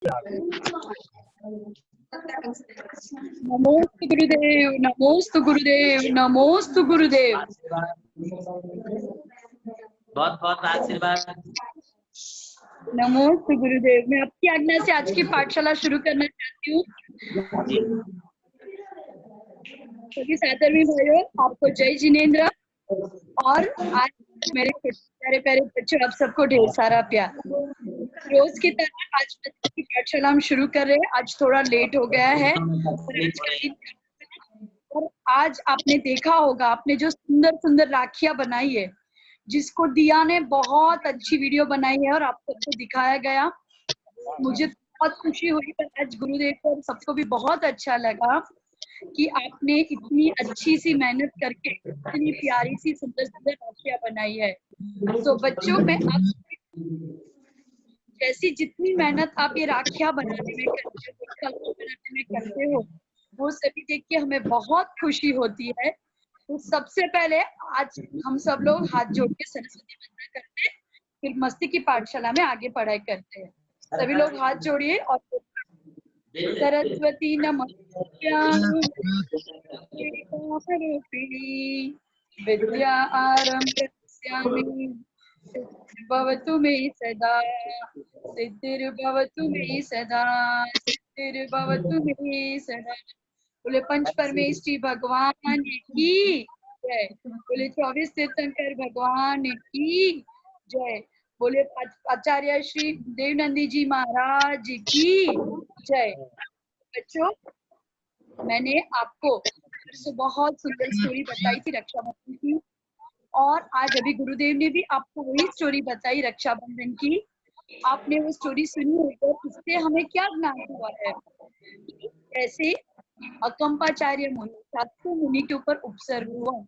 नमोस्तु गुरुदेव, नमोस्तु गुरुदेव, नमोस्तु गुरुदेव। बहुत बहुत आशीर्वाद। नमोस्तु गुरुदेव। मैं आपकी आज्ञा से आज की पाठशाला शुरू करना चाहती हूँ। सभी सादरवी भाइयों, आपको जय जिनेंद्र। और आज मेरे प्यारे प्यारे बच्चों, आप सबको ढेर सारा प्यार। रोज की तरह आज की पाठशाला हम शुरू कर रहे हैं। आज थोड़ा लेट हो गया है और आज आपने देखा होगा, आपने जो सुंदर सुंदर राखियां बनाई है, जिसको दिया ने बहुत अच्छी वीडियो बनाई है और आप सबको दिखाया गया। मुझे बहुत खुशी हुई। पर आज गुरुदेव को सबको भी बहुत अच्छा लगा कि आपने इतनी अच्छी सी मेहनत करके इतनी प्यारी सी सुंदर सुंदर राखियां बनाई है। तो बच्चों, मैं आप जैसी जितनी मेहनत आप ये राखियां बनाने में करते हो, कलर बनाने में करते हो, वो सभी देख के हमें बहुत खुशी होती है। तो सबसे पहले आज हम सब लोग हाथ जोड़ के सरस्वती वंदना करते हैं, फिर मस्ती की पाठशाला में आगे पढ़ाई करते हैं। सभी लोग हाथ जोड़िए और सरस्वती नमस्ते विद्या आरम्भ्य भवतु मे सदा, सिद्धिर्भवतु मे सदा, सिद्धिर्भवतु मे सदा। बोले पंच परमेष्ठी भगवान की जय। बोले 24 तीर्थंकर भगवान की जय। बोले आचार्य श्री देवनंदी जी महाराज की जय। बच्चों, मैंने आपको बहुत सुंदर स्टोरी बताई थी रक्षाबंधन की, और आज अभी गुरुदेव ने भी आपको वही स्टोरी बताई रक्षाबंधन की। आपने वो स्टोरी सुनी होगी। इससे हमें क्या ज्ञान हुआ है? ऐसे अकंपाचार्य मुनि, सातवें मुनि के ऊपर उपसर्ग हुआ,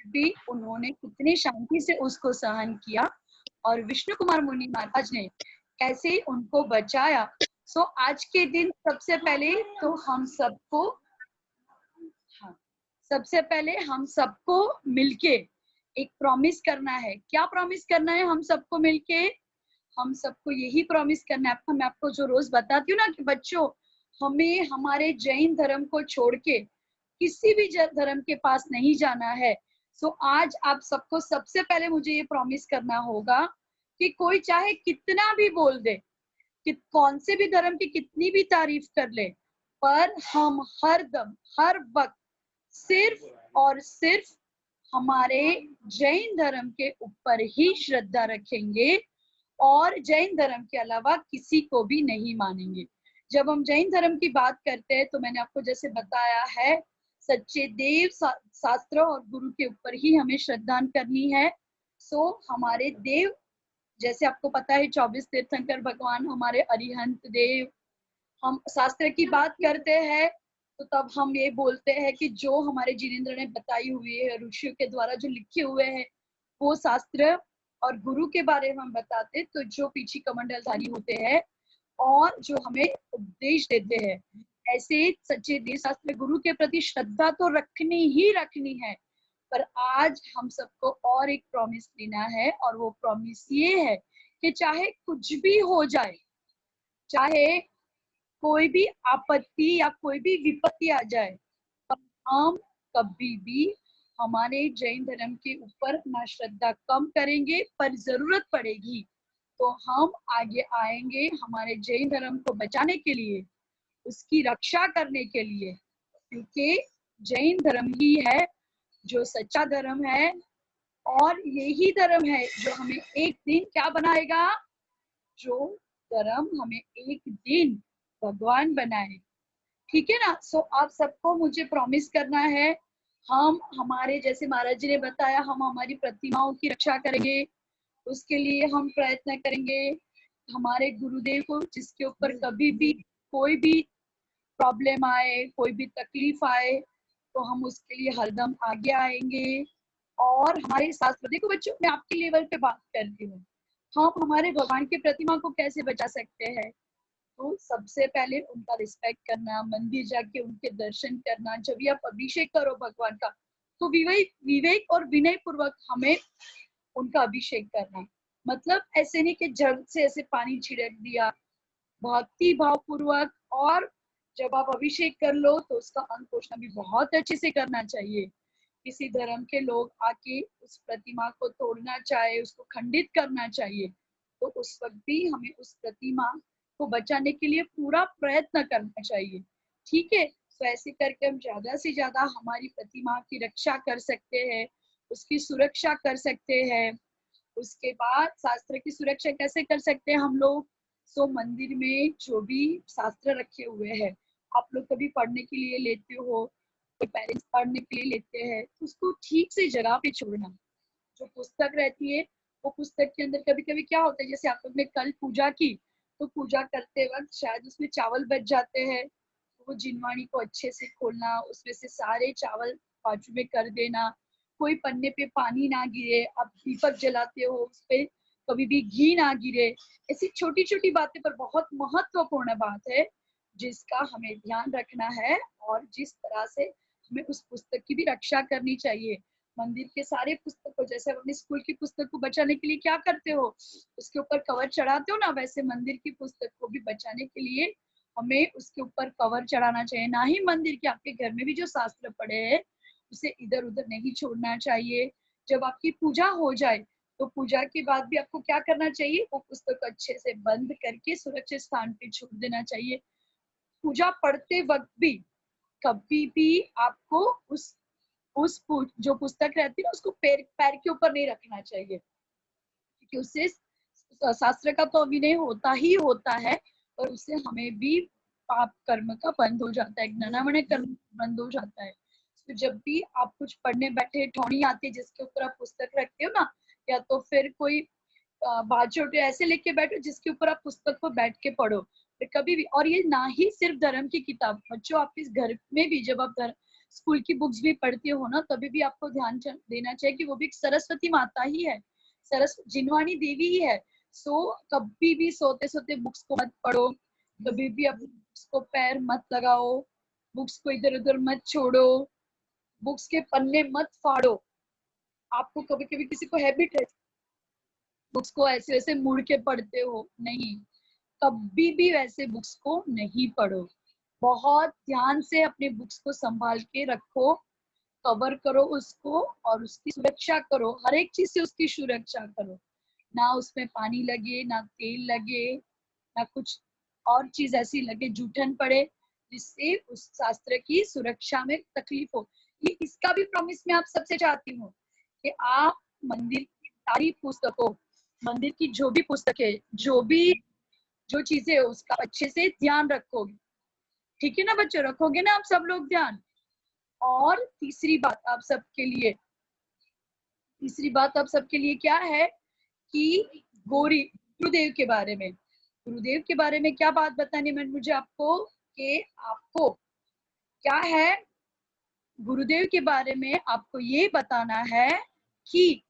भी उन्होंने कितने शांति से उसको सहन किया, और विष्णु कुमार मुनि महाराज ने कैसे उनको बचाया। सो आज के दिन सबसे पहले तो हम सबको मिलके एक प्रॉमिस करना है। क्या प्रॉमिस करना है हम सबको मिलके? हम सबको यही प्रॉमिस करना है। मैं आपको जो रोज बताती हूँ ना कि बच्चों, हमें हमारे जैन धर्म को छोड़ के किसी भी धर्म के पास नहीं जाना है। सो आज आप सबको सबसे पहले मुझे ये प्रॉमिस करना होगा कि कोई चाहे कितना भी बोल दे, कि कौन से भी धर्म की कितनी भी तारीफ कर ले, पर हम हर दम हर वक्त सिर्फ और सिर्फ हमारे जैन धर्म के ऊपर ही श्रद्धा रखेंगे और जैन धर्म के अलावा किसी को भी नहीं मानेंगे। जब हम जैन धर्म की बात करते हैं तो मैंने आपको जैसे बताया है, सच्चे देव शास्त्र और गुरु के ऊपर ही हमें श्रद्धा करनी है। सो हमारे देव, जैसे आपको पता है 24 तीर्थंकर भगवान हमारे अरिहंत देव। हम शास्त्र की बात करते हैं तो तब हम ये बोलते हैं कि जो हमारे जिनेंद्र ने बताई हुई है, ऋषियों के द्वारा जो लिखे हुए हैं वो शास्त्र, और गुरु के बारे में हम बताते तो जो पीछे कमंडलधारी होते हैं और जो हमें उपदेश देते हैं। ऐसे सच्चे देव शास्त्र गुरु के प्रति श्रद्धा तो रखनी ही रखनी है। पर आज हम सबको और एक प्रॉमिस लेना है, और वो प्रॉमिस ये है कि चाहे कुछ भी हो जाए, चाहे कोई भी आपत्ति या कोई भी विपत्ति आ जाए, पर हम कभी भी हमारे जैन धर्म के ऊपर ना श्रद्धा कम करेंगे, पर जरूरत पड़ेगी तो हम आगे आएंगे हमारे जैन धर्म को बचाने के लिए, उसकी रक्षा करने के लिए। क्योंकि जैन धर्म ही है जो सच्चा धर्म है, और यही धर्म है जो हमें एक दिन क्या बनाएगा, जो धर्म हमें एक दिन भगवान बनाए। ठीक है ना? सो आप सबको मुझे प्रॉमिस करना है, हम हमारे जैसे महाराज जी ने बताया, हम हमारी प्रतिमाओं की रक्षा करेंगे, उसके लिए हम प्रयत्न करेंगे। हमारे गुरुदेव को जिसके ऊपर कभी भी कोई भी प्रॉब्लम आए, कोई भी तकलीफ आए, तो हम उसके लिए हरदम आगे आएंगे। और हमारे शास्त्र, देखो बच्चों, मैं आपके लेवल पे बात करती हूँ, हम हमारे भगवान की प्रतिमा को कैसे बचा सकते हैं? तो सबसे पहले उनका रिस्पेक्ट करना, मंदिर जाके उनके दर्शन करना। जब भी आप अभिषेक करो भगवान का, तो विवेक और विनय पूर्वक हमें उनका अभिषेक करना। मतलब ऐसे नहीं कि जड़ से ऐसे पानी छिड़क दिया, भक्ति भाव पूर्वक, और जब आप अभिषेक कर लो तो उसका अंग पोषण भी बहुत अच्छे से करना चाहिए। किसी धर्म के लोग आके उस प्रतिमा को तोड़ना चाहे, उसको खंडित करना चाहिए, तो उस वक्त भी हमें उस प्रतिमा को बचाने के लिए पूरा प्रयत्न करना चाहिए। ठीक है, तो ऐसे करके हम ज्यादा से ज्यादा हमारी प्रतिमा की रक्षा कर सकते हैं, उसकी सुरक्षा कर सकते हैं। उसके बाद शास्त्र की सुरक्षा कैसे कर सकते हैं हम लोग? सो मंदिर में जो भी शास्त्र रखे हुए हैं, आप लोग कभी पढ़ने के लिए लेते हो, कोई पेरेंट्स पढ़ने के लिए लेते हैं, तो उसको ठीक से जगह पे छोड़ना। जो पुस्तक रहती है, वो पुस्तक के अंदर कभी कभी क्या होता है, जैसे आप लोग ने कल पूजा की, तो पूजा करते वक्त शायद उसमें चावल बच जाते हैं, तो वो जिनवाणी को अच्छे से खोलना, उसमें से सारे चावल बाजू में कर देना, कोई पन्ने पे पानी ना गिरे, आप दीपक जलाते हो उस पे कभी भी घी ना गिरे। ऐसी छोटी छोटी बातें पर बहुत महत्वपूर्ण बात है जिसका हमें ध्यान रखना है, और जिस तरह से हमें उस पुस्तक की भी रक्षा करनी चाहिए। मंदिर के सारे पुस्तक को, जैसे अपने स्कूल की पुस्तक को बचाने के लिए क्या करते हो, उसके ऊपर कवर चढ़ाते हो ना, वैसे मंदिर की पुस्तक को भी बचाने के लिए हमें उसके ऊपर कवर चढ़ाना चाहिए। ना ही मंदिर के, आपके घर में भी जो शास्त्र पड़े हैं उसे इधर उधर नहीं छोड़ना चाहिए। जब आपकी पूजा हो जाए तो पूजा के बाद भी आपको क्या करना चाहिए, वो पुस्तक को अच्छे से बंद करके सुरक्षित स्थान पे छोड़ देना चाहिए। पूजा पढ़ते वक्त भी कभी भी आपको जो पुस्तक रहती है ना, उसको पैर पैर के ऊपर नहीं रखना चाहिए, क्योंकि उससे शास्त्र का तो अभिनय होता ही होता है, और उससे हमें भी पाप कर्म का बंद हो जाता है, ज्ञानामय कर्म बंद हो जाता है। तो जब भी आप कुछ पढ़ने बैठे, ठौनी आती है जिसके ऊपर आप पुस्तक रखते हो ना, या तो फिर कोई बाजोटे ऐसे लेके बैठो जिसके ऊपर आप पुस्तक को बैठ के पढ़ो। फिर कभी भी, और ये ना ही सिर्फ धर्म की किताब, बच्चों आपके घर में भी जब आप स्कूल की बुक्स भी पढ़ते हो ना, तभी भी आपको ध्यान देना चाहिए कि वो भी एक सरस्वती माता ही है, जिनवाणी देवी ही है। सो कभी भी सोते सोते बुक्स को मत पढ़ो, कभी भी अपनी बुक्स को पैर मत लगाओ, बुक्स को इधर उधर मत छोड़ो, बुक्स के पन्ने मत फाड़ो। आपको कभी कभी किसी को हैबिट है बुक्स को ऐसे वैसे मुड़ के पढ़ते हो, नहीं, कभी भी वैसे बुक्स को नहीं पढ़ो। बहुत ध्यान से अपने बुक्स को संभाल के रखो, कवर करो उसको, और उसकी सुरक्षा करो, हर एक चीज से उसकी सुरक्षा करो। ना उसमें पानी लगे, ना तेल लगे, ना कुछ और चीज ऐसी लगे, जूठन पड़े जिससे उस शास्त्र की सुरक्षा में तकलीफ हो। ये इसका भी प्रॉमिस मैं आप सबसे चाहती हूँ कि आप मंदिर की सारी पुस्तकों, मंदिर की जो भी पुस्तकें, जो चीजें, उसका अच्छे से ध्यान रखोगे। ठीक है ना बच्चों, रखोगे ना आप सब लोग ध्यान? और तीसरी बात आप सबके लिए क्या है कि गुरुदेव के बारे में, गुरुदेव के बारे में क्या बात बतानी है मुझे आपको, कि आपको क्या है, गुरुदेव के बारे में आपको ये बताना है कि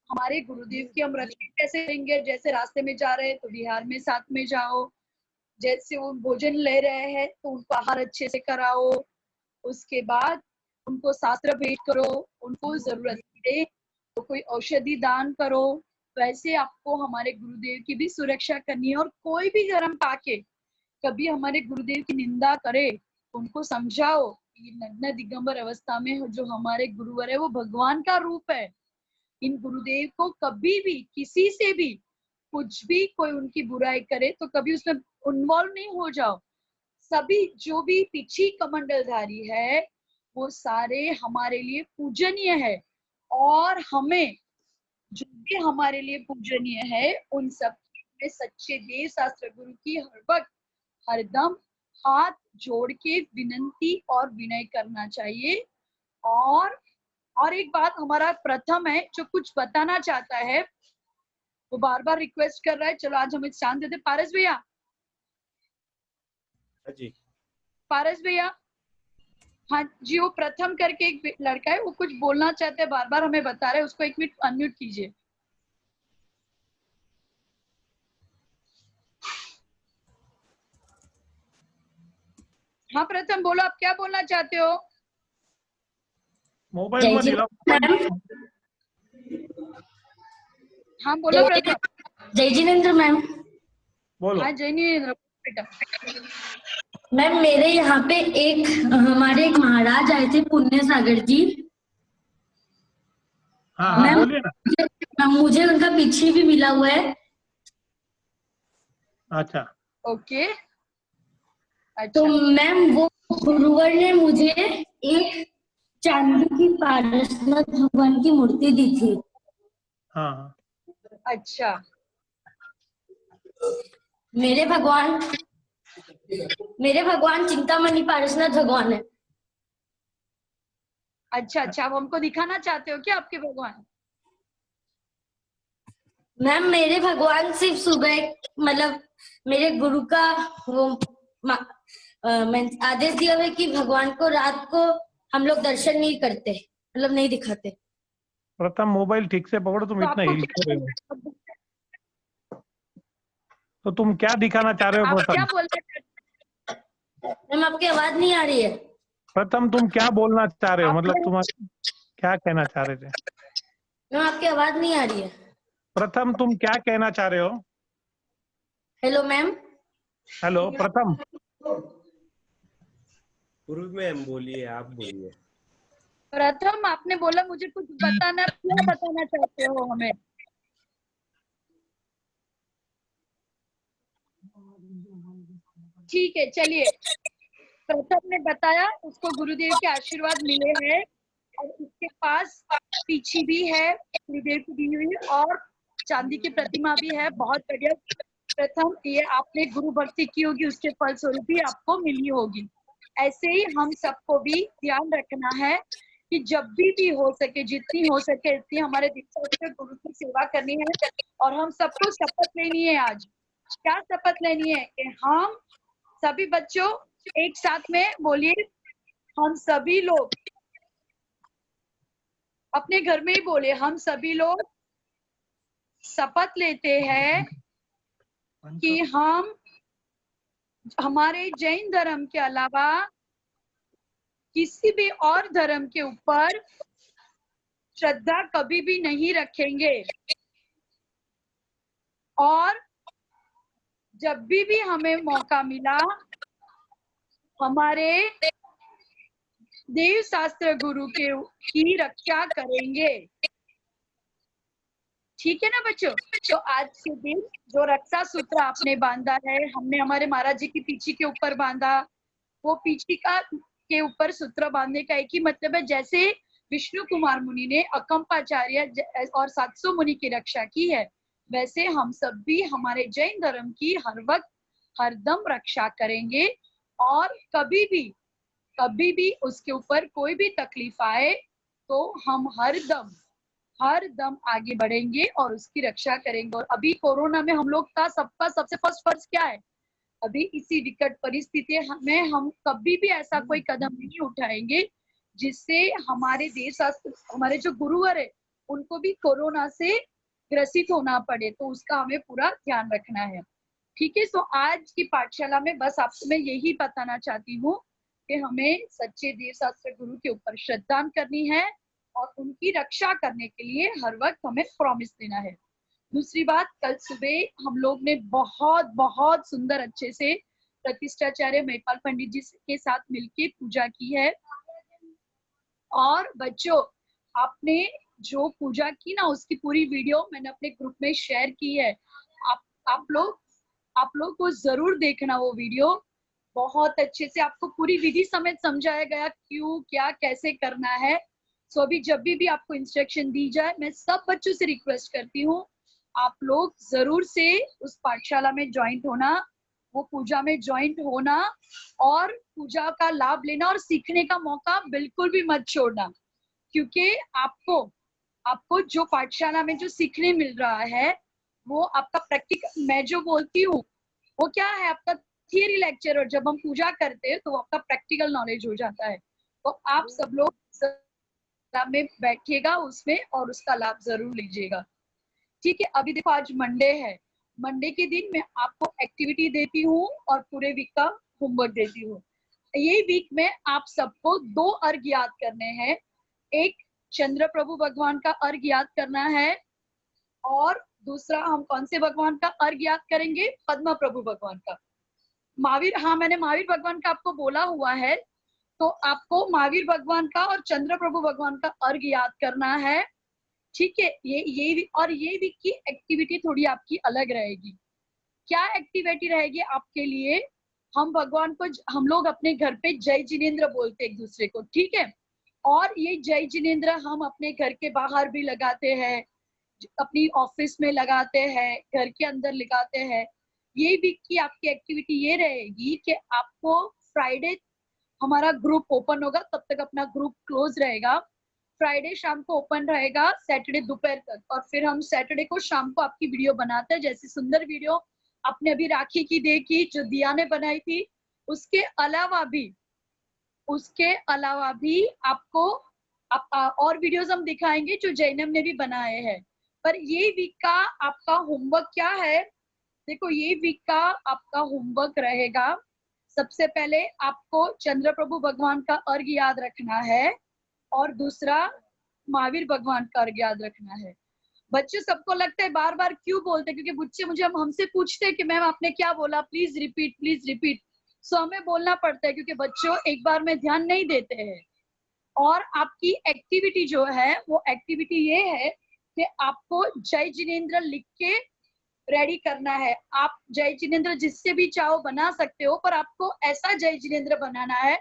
हमारे गुरुदेव की हम रक्षा कैसे करेंगे। जैसे रास्ते में जा रहे हैं तो बिहार में साथ में जाओ, जैसे वो भोजन ले रहे हैं तो उनको आहार अच्छे से कराओ, उसके बाद उनको शास्त्र भेंट करो, उनको जरूरत पड़े तो कोई औषधि दान करो। वैसे आपको हमारे गुरुदेव की भी सुरक्षा करनी है, और कोई भी धर्म पाके कभी हमारे गुरुदेव की निंदा करे, उनको समझाओ कि नग्न दिगंबर अवस्था में जो हमारे गुरुवर है वो भगवान का रूप है। इन गुरुदेव को कभी भी किसी से भी कुछ भी कोई उनकी बुराई करे तो कभी उसमें इन्वॉल्व नहीं हो जाओ। सभी जो भी पीछी कमंडलधारी है वो सारे हमारे लिए पूजनीय है, और हमें जो भी हमारे लिए पूजनीय है उन सब में सच्चे देव शास्त्र गुरु की हर वक्त हरदम हाथ जोड़ के विनंती और विनय करना चाहिए। और एक बात, हमारा प्रथम है जो कुछ बताना चाहता है, वो बार बार रिक्वेस्ट कर रहा है, चलो आज हमें चांद देते। पारस भैया, जी पारस भैया, हाँ जी, वो प्रथम करके एक लड़का है, वो कुछ बोलना चाहते हैं, बार बार हमें बता रहे हैं, उसको 1 मिनट अनम्यूट कीजिए। हाँ प्रथम, बोलो, आप क्या बोलना चाहते हो? मोबाइल मध्ये हाँ बोलो प्रथम। जय जिनेंद्र मैम। बोलो। हाँ जैनिंद्र, बेटा। मैम मेरे यहाँ पे हमारे एक महाराज आए थे, पुण्य सागर जी। हाँ हाँ मैम बोलिए ना। मुझे उनका पीछे भी मिला हुआ है। अच्छा ओके तो अच्छा मैम वो गुरुवर ने मुझे एक चांदी की पारसनाथ भगवान की मूर्ति दी थी। हाँ हाँ अच्छा मेरे भगवान चिंतामणि पारसनाथ भगवान है। अच्छा अच्छा, आप हमको दिखाना चाहते हो क्या आपके भगवान? मैम मेरे भगवान सिर्फ सुबह मतलब मेरे गुरु का वो आदेश दिया हुआ है कि भगवान को रात को हम लोग दर्शन नहीं करते, मतलब नहीं दिखाते। प्रथम मोबाइल ठीक से पकड़ो, तुम तो इतना आपको हिल क्या क्यों रहे हो? बोलना है? तो तुम क्या दिखाना चाह रहे हो आप क्या प्रथम? बोलना चाहते मैम आपकी आवाज नहीं आ रही है। प्रथम तुम क्या बोलना चाह रहे हो, आप मतलब लोग? तुम क्या कहना चाह रहे थे? मैम आपकी आवाज नहीं आ रही है। प्रथम तुम क्या कहना चाह रहे हो? Hello ma'am. हेलो प्रथम। पूर्व मैम बोलिए, आप बोलिए। प्रथम आपने बोला मुझे कुछ बताना, क्या बताना चाहते हो हमें? ठीक है चलिए, प्रथम ने बताया उसको गुरुदेव के आशीर्वाद मिले हैं और उसके पास पीछी भी है गुरुदेव की दी हुई, और चांदी की प्रतिमा भी है। बहुत बढ़िया प्रथम, ये आपने गुरु भक्ति की होगी, उसके फलस्वरूप ही आपको मिली होगी। ऐसे ही हम सबको भी ध्यान रखना है कि जब भी हो सके, जितनी हो सके इतनी हमारे दीक्षा से गुरु की सेवा करनी है। और हम सबको शपथ लेनी है आज। क्या शपथ लेनी है? कि हम सभी बच्चों एक साथ में बोलिए, हम सभी लोग अपने घर में ही बोले, हम सभी लोग शपथ लेते हैं कि हम हमारे जैन धर्म के अलावा किसी भी और धर्म के ऊपर श्रद्धा कभी भी नहीं रखेंगे, और जब भी हमें मौका मिला हमारे देव शास्त्र गुरु की रक्षा करेंगे। ठीक है ना बच्चों? तो आज के दिन जो रक्षा सूत्र आपने बांधा है, हमने हमारे महाराज जी की पीछे के ऊपर बांधा, वो पीछे के ऊपर सूत्र बांधने का एक ही मतलब है, जैसे विष्णु कुमार मुनि ने अकंपाचार्य और 700 मुनि की रक्षा की है, वैसे हम सब भी हमारे जैन धर्म की हर वक्त हरदम रक्षा करेंगे। और कभी भी उसके ऊपर कोई भी तकलीफ आए तो हम हर दम आगे बढ़ेंगे और उसकी रक्षा करेंगे। और अभी कोरोना में हम लोग का सबका सबसे फर्स्ट फर्ज क्या है? अभी इसी विकट परिस्थिति में हम कभी भी ऐसा कोई कदम नहीं उठाएंगे जिससे हमारे देश, हमारे जो गुरुवर है उनको भी कोरोना से ग्रसित होना पड़े, तो उसका हमें पूरा ध्यान रखना है। ठीक है, तो आज की पाठशाला में बस आपको मैं यही बताना चाहती हूँ कि हमें सच्चे देव शास्त्र गुरु के ऊपर श्रद्धा करनी है और उनकी रक्षा करने के लिए हर वक्त हमें प्रॉमिस देना है। दूसरी बात, कल सुबह हम लोग ने बहुत बहुत सुंदर अच्छे से प्रतिष्ठाचार्य महिपाल पंडित जी के साथ मिलके पूजा की है। और बच्चों, आपने जो पूजा की ना, उसकी पूरी वीडियो मैंने अपने ग्रुप में शेयर की है। आप लोग को जरूर देखना वो वीडियो। बहुत अच्छे से आपको पूरी विधि समेत समझाया गया, क्यों क्या कैसे करना है। सो अभी जब भी आपको इंस्ट्रक्शन दी जाए, मैं सब बच्चों से रिक्वेस्ट करती हूँ आप लोग जरूर से उस पाठशाला में ज्वाइंट होना, वो पूजा में ज्वाइंट होना और पूजा का लाभ लेना और सीखने का मौका बिल्कुल भी मत छोड़ना। क्योंकि आपको जो पाठशाला में जो सीखने मिल रहा है वो आपका प्रैक्टिकल, मैं जो बोलती हूँ वो क्या है, आपका थियरी लेक्चर, और जब हम पूजा करते हैं तो आपका प्रैक्टिकल नॉलेज हो जाता है। तो आप सब लोग में बैठिएगा उसमें और उसका लाभ जरूर लीजिएगा। ठीक है, अभी देखो आज मंडे है, मंडे के दिन मैं आपको एक्टिविटी देती हूँ और पूरे वीक का होमवर्क देती हूँ। ये वीक में आप सबको 2 अर्घ याद करने हैं। एक चंद्र प्रभु भगवान का अर्घ याद करना है, और दूसरा हम कौन से भगवान का अर्घ याद करेंगे? पद्मा प्रभु भगवान का। महावीर, हाँ मैंने महावीर भगवान का आपको बोला हुआ है, तो आपको महावीर भगवान का और चंद्र प्रभु भगवान का अर्घ याद करना है। ठीक है, ये वीक की एक्टिविटी थोड़ी आपकी अलग रहेगी। क्या एक्टिविटी रहेगी आपके लिए? हम भगवान को, हम लोग अपने घर पे जय जिनेन्द्र बोलते एक दूसरे को, ठीक है। और ये जय जिनेन्द्र हम अपने घर के बाहर भी लगाते हैं, अपनी ऑफिस में लगाते हैं, घर के अंदर लगाते हैं। ये वीक की आपकी एक्टिविटी ये रहेगी कि आपको फ्राइडे हमारा ग्रुप ओपन होगा, तब तक अपना ग्रुप क्लोज रहेगा। फ्राइडे शाम को ओपन रहेगा, सैटरडे दोपहर तक, और फिर हम सैटरडे को शाम को आपकी वीडियो बनाते हैं। जैसी सुंदर वीडियो आपने अभी राखी की देखी, जो दिया ने बनाई थी, उसके अलावा भी आपको और वीडियोस हम दिखाएंगे जो जैनम ने भी बनाए हैं। पर ये वीक का आपका होमवर्क क्या है? देखो, ये वीक का आपका होमवर्क रहेगा, सबसे पहले आपको चंद्र प्रभु भगवान का अर्घ याद रखना है, और दूसरा महावीर भगवान का अर्घ याद रखना है। बच्चे सबको लगता है बार बार क्यों बोलते हैं, क्योंकि बच्चे मुझे हमसे पूछते हैं कि मैम आपने क्या बोला, प्लीज रिपीट। सो हमें बोलना पड़ता है, क्योंकि बच्चों एक बार में ध्यान नहीं देते हैं। और आपकी एक्टिविटी जो है, वो एक्टिविटी ये है कि आपको जय जिनेन्द्र लिख के रेडी करना है। आप जय जिनेन्द्र जिससे भी चाहो बना सकते हो, पर आपको ऐसा जय जिनेन्द्र बनाना है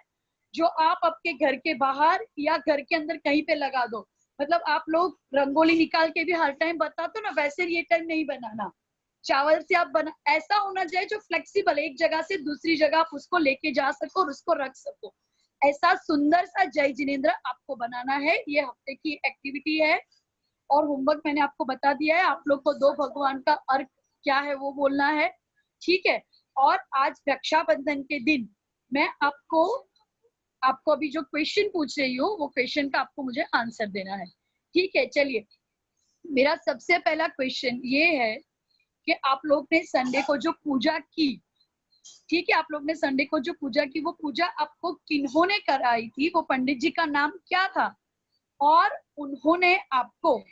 जो आप आपके घर के बाहर या घर के अंदर कहीं पे लगा दो। मतलब आप लोग रंगोली निकाल के भी हर टाइम बताते हो ना, वैसे ये टाइम नहीं बनाना। चावल से आप बना, ऐसा होना चाहिए जो फ्लेक्सिबल, एक जगह से दूसरी जगह आप उसको लेके जा सको और उसको रख सको। ऐसा सुंदर सा जय जिनेन्द्र आपको बनाना है। ये हफ्ते की एक्टिविटी है, और होमवर्क मैंने आपको बता दिया है। आप लोग को दो भगवान का अर्घ क्या है वो बोलना है, ठीक है। और आज रक्षाबंधन के दिन मैं आपको अभी जो क्वेश्चन पूछ रही हूँ, वो क्वेश्चन का आपको मुझे आंसर देना है, ठीक है। चलिए, मेरा सबसे पहला क्वेश्चन ये है कि आप लोग ने संडे को जो पूजा की, ठीक है, आप लोग ने संडे को जो पूजा की, वो पूजा आपको किन्होंने कराई थी? वो पंडित जी का नाम क्या था? और उन्होंने आपको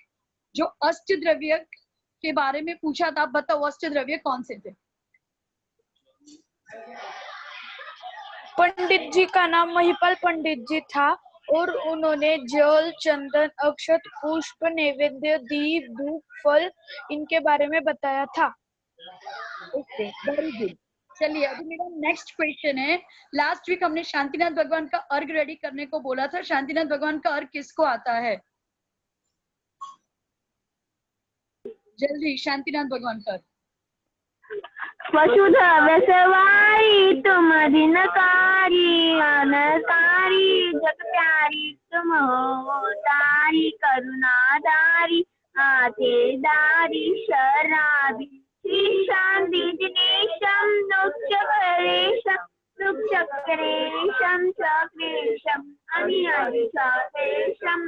जो अष्ट द्रव्य के बारे में पूछा था, आप बताओ अष्ट द्रव्य कौन से थे? पंडित जी का नाम महिपाल पंडित जी था, और उन्होंने जल, चंदन, अक्षत, पुष्प, नैवेद्य, दीप, धूप, फल, इनके बारे में बताया था। Okay, very good. चलिए, अभी मेरा नेक्स्ट क्वेश्चन है। लास्ट वीक हमने शांतिनाथ भगवान का अर्घ रेडी करने को बोला था। शांतिनाथ भगवान का अर्घ किसको आता है? जल्दी, शांतिनाथ भगवान का अर्घ। वसुधैव सर्वाणि तुम दिनकारी अनकारी जग प्यारी तुम हो तारी करुणाधारी आतेदारी शराबी श्री शांति जिनेशम दुःखभरेशम दुःखचक्रेशम चक्रेशम अनियादि चक्रेशम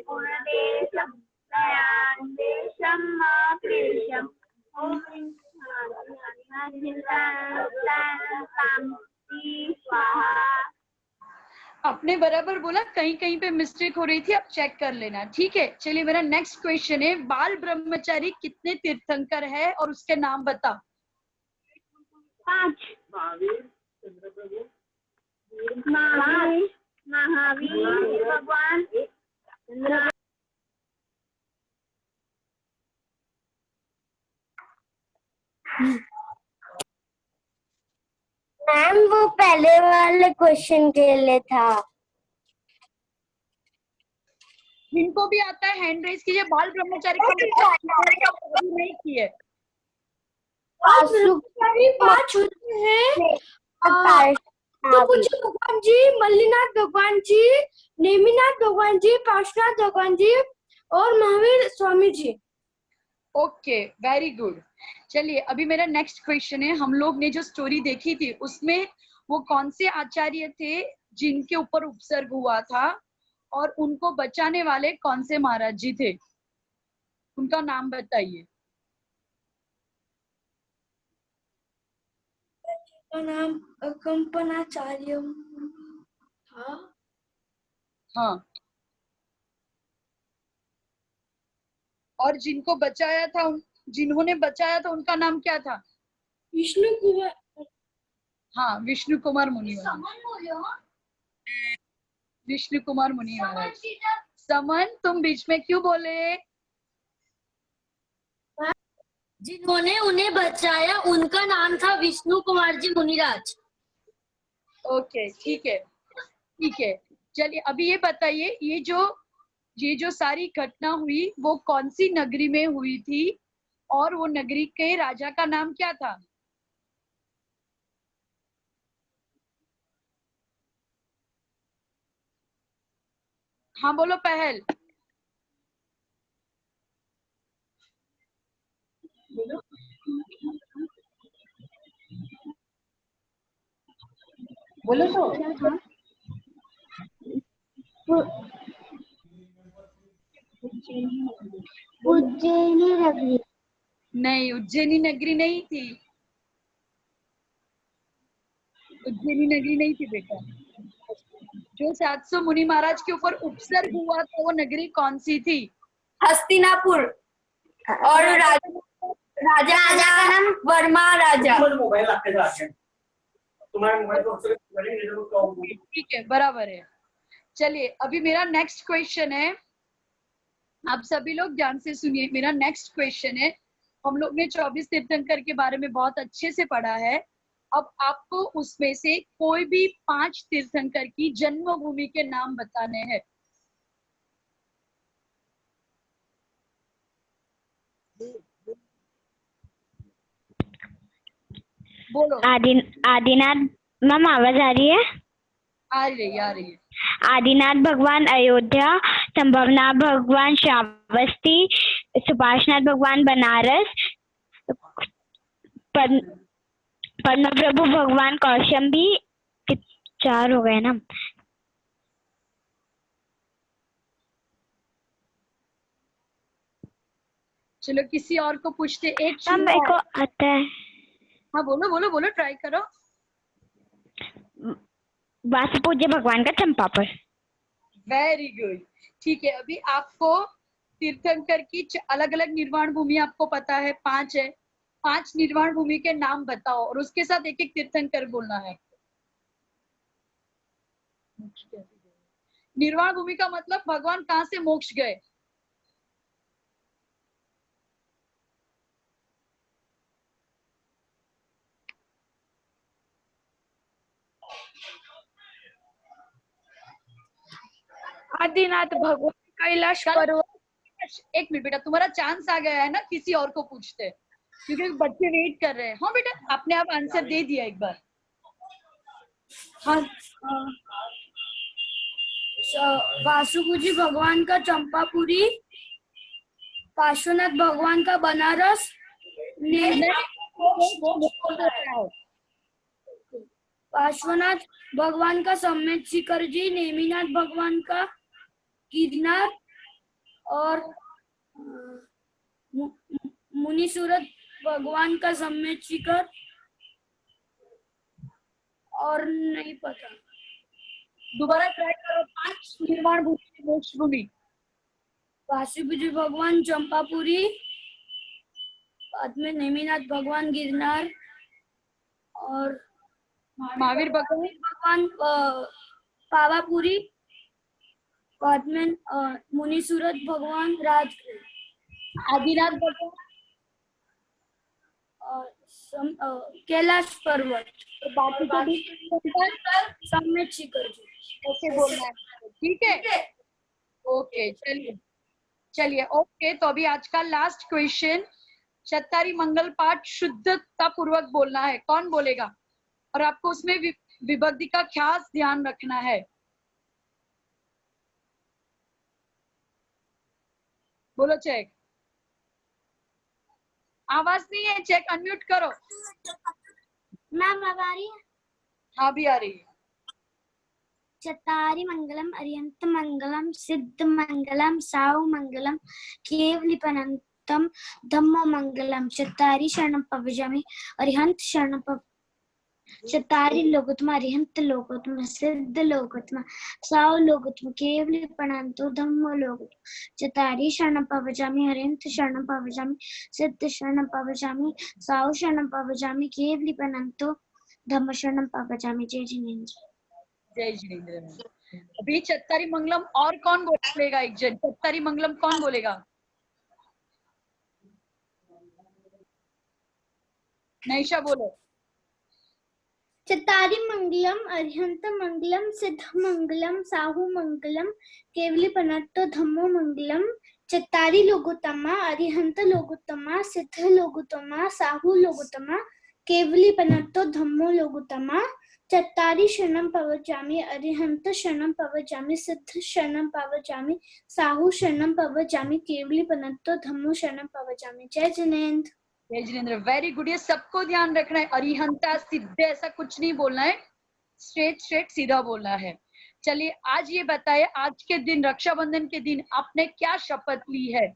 गुणदेशम दयादेशम अक्रेशम ओम आपने बराबर बोला, कहीं कहीं पे मिस्टेक हो रही थी, आप चेक कर लेना, ठीक है। चलिए, मेरा नेक्स्ट क्वेश्चन है, बाल ब्रह्मचारी कितने तीर्थंकर है और उसके नाम बता। 5 महावीर भगवान, मैम वो पहले वाले क्वेश्चन के लिए था। जिनको भी आता है हैंड रेज कीजिए। बाल ब्रह्मचारी का मतलब नहीं किए। पांच होते हैं, तो कुछ भगवान जी, मल्लीनाथ भगवान जी, नेमिनाथ भगवान जी, पार्श्वनाथ भगवान जी और Mahavir Swami ji. Okay, very good. चलिए, अभी मेरा नेक्स्ट क्वेश्चन है। हम लोग ने जो स्टोरी देखी थी, उसमें वो कौन से आचार्य थे जिनके ऊपर उपसर्ग हुआ था, और उनको बचाने वाले कौन से महाराज जी थे? उनका नाम बताइए। नाम कंपनाचार्य था। हाँ, और जिनको बचाया था, जिन्होंने बचाया था, उनका नाम क्या था? विष्णु कुमार, हाँ, विष्णु कुमार मुनि महाराज। विष्णु कुमार मुनि महाराज। समन, तुम बीच में क्यों बोले? जिन्होंने उन्हें बचाया उनका नाम था विष्णु कुमार जी मुनिराज। ओके, ठीक है, ठीक है। चलिए अभी ये बताइए, ये जो सारी घटना हुई वो कौन सी नगरी में हुई थी और वो नगरी के राजा का नाम क्या था? हाँ बोलो पहल। बोलो तो। उज्जैनी नगरी। नहीं, उज्जैनी नगरी नहीं थी। उज्जैनी नगरी नहीं थी बेटा। जो 700 मुनि महाराज के ऊपर उपसर्ग हुआ था वो नगरी कौन सी थी? हस्तिनापुर। और राजा का नाम वर्मा राजा। ठीक है, बराबर है। चलिए अभी मेरा नेक्स्ट क्वेश्चन है, आप सभी लोग ध्यान से सुनिए। मेरा नेक्स्ट क्वेश्चन है, हम लोग ने 24 तीर्थंकर के बारे में बहुत अच्छे से पढ़ा है। अब आपको उसमें से कोई भी 5 तीर्थंकर की जन्मभूमि के नाम बताने हैं। बोलो। आदिनाथ मैम, आवाज आ रही है? आ रही है। आदिनाथ भगवान अयोध्या, संभवनाथ भगवान श्रावस्ती, सुभाषनाथ भगवान बनारस, पद्म प्रभु भगवान कौशंबी। 4 हो गए ना? चलो किसी और को पूछते। एक मैम मेरे को आता है। हाँ बोलो, ट्राई करो। वासुपूज्य भगवान का चंपापुर। वेरी गुड, ठीक है। अभी आपको तीर्थंकर की अलग अलग निर्वाण भूमि आपको पता है, 5 है। 5 निर्वाण भूमि के नाम बताओ और उसके साथ एक एक तीर्थंकर बोलना है। निर्वाण भूमि का मतलब भगवान कहाँ से मोक्ष गए? आदिनाथ भगवान कैलाश पर्वत। एक मिनट बेटा, तुम्हारा चांस आ गया है ना, किसी और को पूछते क्योंकि बच्चे वेट कर रहे हैं। हाँ बेटा, आपने आप आंसर दे दिया एक बार। हाँ, वासुपूजी भगवान का चंपापुरी, पार्श्वनाथ भगवान का बनारस, पार्श्वनाथ भगवान का सम्मेत शिखर जी, नेमिनाथ भगवान का गिरनार और मुनीसुरत भगवान का सम्मेत शिखर, और नहीं पता। दोबारा ट्राई करो। 5 निर्वाण भूमि, मोक्ष भूमि। वासुपूजी भगवान चंपापुरी, बाद में नेमिनाथ भगवान गिरनार और महावीर भगवान पावापुरी, बाद में मुनीसुरत भगवान राजगृह, आदिनाथ भगवान कैलाश पर्वत, बाकी सम्मेत शिखर जी। ओके बोलना है, ठीक है? ओके चलिए ओके। तो अभी आज का लास्ट क्वेश्चन, चत्तारी मंगल पाठ शुद्धता पूर्वक बोलना है। कौन बोलेगा? और आपको उसमें विभक्ति का खास ध्यान रखना है। बोलो चेक। आवाज नहीं है, चेक अनम्यूट करो। मैम अब आ रही है? हाँ भी आ रही है। चत्तारि मंगलम, अरिहंत मंगलम, सिद्ध मंगलम, साहु मंगलम, केवलिपनंतम, धम्मो मंगलम। चत्तारि शरणं पवजामि, अरिहंत शरणं चत्तारि लोकोत्तम, अरिहंत लोकोत्तम, सिद्ध लोकोत्तम, साहु लोकोत्तम, केवलिपनंतो, धम्मो लोकोत्तम। चत्तारि शरणं पवजामि, अरिहंत शरणं पवजामि, सिद्ध शरणं पवजामि, साहु शरणं पवजामि, केवलिपनंतो, धम्म शरणं पवजामि। जय जिनेन्द्र। जय जिनेन्द्र। अभी चत्तारी मंगलम और कौन बोलेगा? एक जन चत्तारी मंगलम कौन बोलेगा? नैशा बोलो। चत्तारी मंगलम, अरिहंत मंगलम, सिद्ध मंगलम, साहू मंगलम, केवली पनत्तो धम्मो मंगलम। चत्तारी लोगोत्तमा, अरिहंत लोगोत्तमा, सिद्ध लोगोत्तमा, साहू लोगोत्तमा, केवली पनत्तो धम्मो लोगोत्तमा। चत्तारी शरणं पवजामि, अरिहंत शरणं पवजामि, सिद्ध शरणं पवजामि, साहू शरणं पवजामि, केवली पनत्तो धम्मो शरणं पवजामि। जय जिनेन्द्र। जय जिनेन्द्र। Very good. ये सबको ध्यान रखना है, अरिहंता सिद्ध ऐसा कुछ नहीं बोलना है, स्ट्रेट सीधा बोलना है। चलिए आज ये बताइए, आज के दिन रक्षाबंधन के दिन आपने क्या शपथ ली है?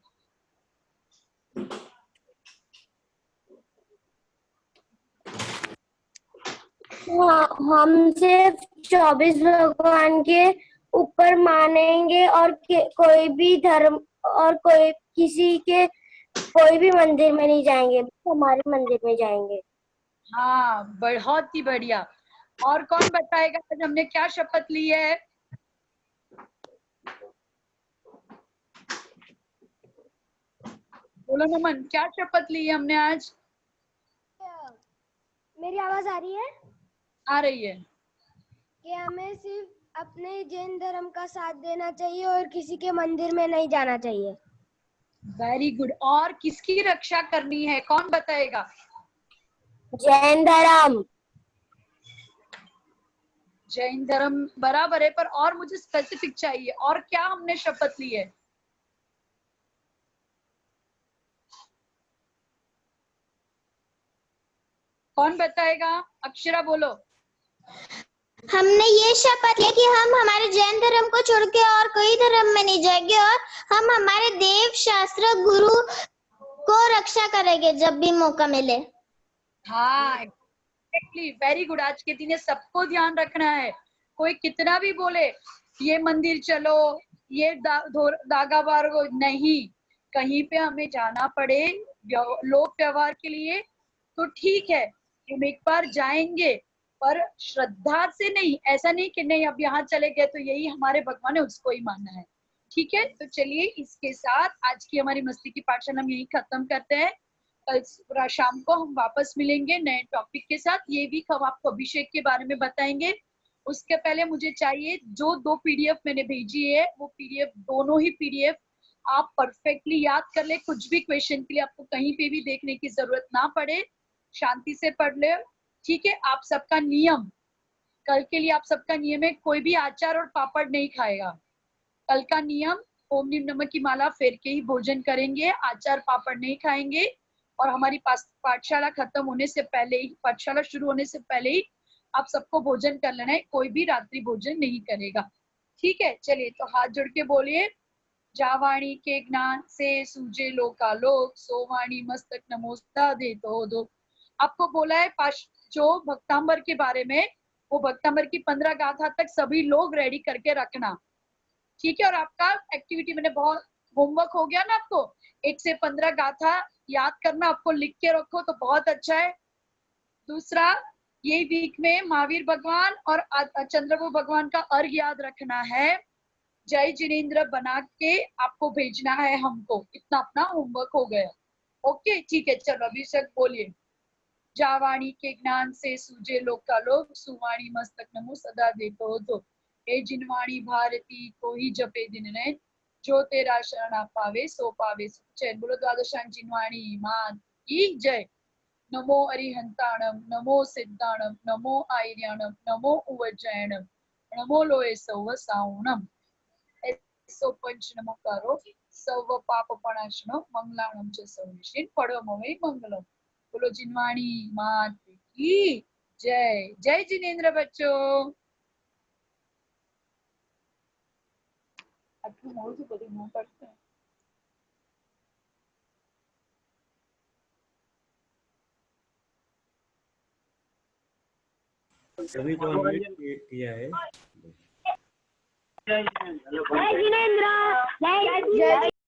हम सिर्फ 24 भगवान के ऊपर मानेंगे और कोई भी धर्म और किसी के कोई भी मंदिर में नहीं जाएंगे, हमारे मंदिर में जाएंगे। हाँ, बहुत ही बढ़िया। और कौन बताएगा आज हमने क्या शपथ ली है? बोलो नमन, क्या शपथ ली है हमने आज? मेरी आवाज आ रही है? आ रही है। कि हमें सिर्फ अपने जैन धर्म का साथ देना चाहिए और किसी के मंदिर में नहीं जाना चाहिए। Very good. और किसकी रक्षा करनी है, कौन बताएगा? जैन धर्म। जैन धर्म बराबर है, पर और मुझे स्पेसिफिक चाहिए, और क्या हमने शपथ ली है? कौन बताएगा? अक्षरा बोलो। हमने ये शपथ ली कि हम हमारे जैन धर्म को छोड़ के और कोई धर्म में नहीं जाएंगे और हम हमारे देव शास्त्र गुरु को रक्षा करेंगे जब भी मौका मिले। हाँ एग्जैक्टली, वेरी गुड। आज के दिन सबको ध्यान रखना है, कोई कितना भी बोले ये मंदिर चलो, ये दागा बार नहीं, कहीं पे हमें जाना पड़े लोक व्यवहार के लिए तो ठीक है, हम एक बार जाएंगे, पर श्रद्धा से नहीं। ऐसा नहीं कि नहीं अब यहाँ चले गए तो यही हमारे भगवान है, उसको ही मानना है। ठीक है, तो चलिए इसके साथ आज की हमारी मस्ती की पाठशाला हम यही खत्म करते हैं। कल शाम को हम वापस मिलेंगे नए टॉपिक के साथ। ये वीक हम आपको अभिषेक के बारे में बताएंगे। उसके पहले मुझे चाहिए जो 2 पीडीएफ मैंने भेजी है, वो पीडीएफ दोनों ही पीडीएफ आप परफेक्टली याद कर ले। कुछ भी क्वेश्चन के लिए आपको कहीं पे भी देखने की जरूरत ना पड़े, शांति से पढ़ ले। ठीक है, आप सबका नियम कल के लिए, आप सबका नियम है कोई भी अचार और पापड़ नहीं खाएगा। कल का नियम ओम नीम नमः की माला फेर के ही भोजन करेंगे, आचार पापड़ नहीं खाएंगे। और हमारी पाठशाला खत्म होने से पहले ही, पाठशाला शुरू होने से पहले ही आप सबको भोजन कर लेना है, कोई भी रात्रि भोजन नहीं करेगा। ठीक है, चलिए तो हाथ जोड़ के बोलिए, जावाणी के ज्ञान से सूझे लोकालोक, सोवाणी मस्तक नमोस्ता दे तो दो। आपको बोला है जो भक्तांबर के बारे में, वो भक्तांबर की 15 गाथा तक सभी लोग रेडी करके रखना। ठीक है, और आपका एक्टिविटी मैंने बहुत होमवर्क हो गया ना, आपको 1 से 15 गाथा याद करना, आपको लिख के रखो तो बहुत अच्छा है। दूसरा, ये वीक में महावीर भगवान और चंद्रप्रभु भगवान का अर्घ याद रखना है। जय जिनेन्द्र बना के आपको भेजना है हमको, इतना अपना होमवर्क हो गया। ओके ठीक है, चलो अभिषेक बोलिए। जावाणी के ज्ञान से सूझे लोकालोक, सुवाणी मस्तक नमो सदा देतो दो। हे जिनवाणी भारती को ही जपे दिन नैन, जो तेरा शरणा पावे सो पावे चैन। बोलो द्वादशान जिनवाणी मात की जय। नमो अरिहंताणम, नमो सिद्धाणम, नमो आर्याणम, नमो उवजैणम, नमो लोये सौव सावणम। ऐसो पंच नमोकारो सौव पाप पणाशनो, मंगलाणम च सौनिशिन पड़मवे मंगलम। बोलो जिनवाणी मात की जय। जय जिनेन्द्र बच्चों। आटલું મોડું શું બધું ન પડશે? अभी तो अनम्यूट किया है। जय जिनेन्द्र। जय